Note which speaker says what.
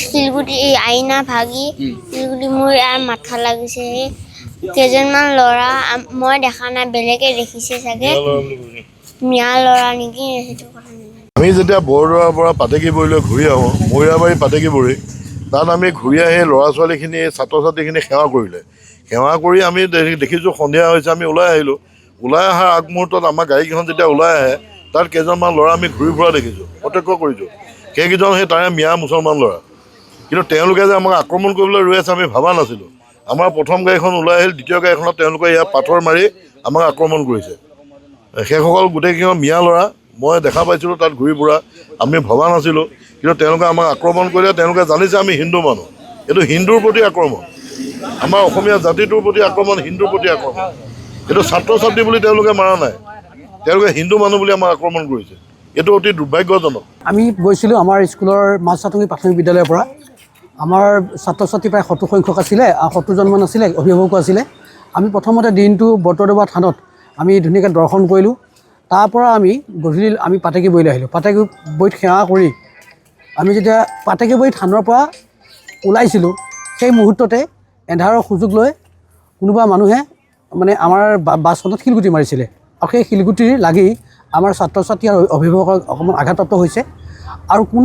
Speaker 1: শিলগুটি আইনা ভাগি শিলগুটি মোৰ ইয়াৰ মাথা লাগিছে কেইজনমান ল'ৰা মই দেখা নাই বেলেগে দেখিছে চাগে মিয়া ল'ৰা নেকি সেইটো কথা
Speaker 2: আমি যেতিয়া বৰদোৱাৰ পৰা পাতেকীবৰীলৈ ঘূৰি আহোঁ মৈৰাবাৰী পাতেকীবৰী তাত আমি ঘূৰি আহি ল'ৰা ছোৱালীখিনি ছাত্ৰ ছাত্ৰীখিনি সেৱা কৰিলে সেৱা কৰি আমি দেখিছোঁ সন্ধিয়া হৈছে আমি ওলাই আহিলোঁ ওলাই অহাৰ আগমুহূৰ্তত আমাৰ গাড়ীকেইখন যেতিয়া ওলাই আহে তাত কেইজনমান ল'ৰা আমি ঘূৰি ফুৰা দেখিছোঁ প্ৰত্যক্ষ কৰিছোঁ সেইকেইজন সেই তাৰে মিয়া মুছলমান ল'ৰা কিন্তু তেওঁলোকে যে আমাক আক্ৰমণ কৰিবলৈ ৰৈ আছে আমি ভবা নাছিলোঁ আমাৰ প্ৰথম গাড়ীখন ওলাই আহিল দ্বিতীয় গাড়ীখনত তেওঁলোকে ইয়াত পাথৰ মাৰি আমাক আক্ৰমণ কৰিছে সেইসকল গোটেইকেইজন মিয়া ল'ৰা মই দেখা পাইছিলোঁ তাত ঘূৰি ফুৰা আমি ভবা নাছিলোঁ কিন্তু তেওঁলোকে আমাক আক্ৰমণ কৰিলে তেওঁলোকে জানিছে আমি হিন্দু মানুহ এইটো হিন্দুৰ প্ৰতি আক্ৰমণ আমাৰ অসমীয়া জাতিটোৰ প্ৰতি আক্ৰমণ হিন্দুৰ প্ৰতি আক্ৰমণ এইটো ছাত্ৰ ছাত্ৰী বুলি তেওঁলোকে মাৰা নাই তেওঁলোকে হিন্দু মানুহ বুলি আমাক আক্ৰমণ কৰিছে এইটো অতি দুৰ্ভাগ্যজনক
Speaker 3: আমি গৈছিলোঁ আমাৰ স্কুলৰ মাছচাটঙি প্ৰাথমিক বিদ্যালয়ৰ পৰা আমাৰ ছাত্ৰ ছাত্ৰী প্ৰায় 70 সংখ্যক আছিলে 70জনমান আছিলে অভিভাৱকো আছিলে আমি প্ৰথমতে দিনটো বৰদোৱা থানত আমি ধুনীয়াকৈ দৰ্শন কৰিলোঁ তাৰ পৰা আমি গধূলি আমি পাতেকীবৰীলৈ আহিলোঁ পাতেকীবৰীত সেৱা কৰি আমি যেতিয়া পাতেকীবৰী থানৰ পৰা ওলাইছিলোঁ সেই মুহূৰ্ততে এন্ধাৰৰ সুযোগ লৈ কোনোবা মানুহে মানে আমাৰ বাছখনত শিলগুটি মাৰিছিলে আৰু সেই শিলগুটি লাগি আমাৰ ছাত্ৰ ছাত্ৰী আৰু অভিভাৱকৰ অকণমান আঘাতপ্ৰাপ্ত হৈছে আৰু কোনো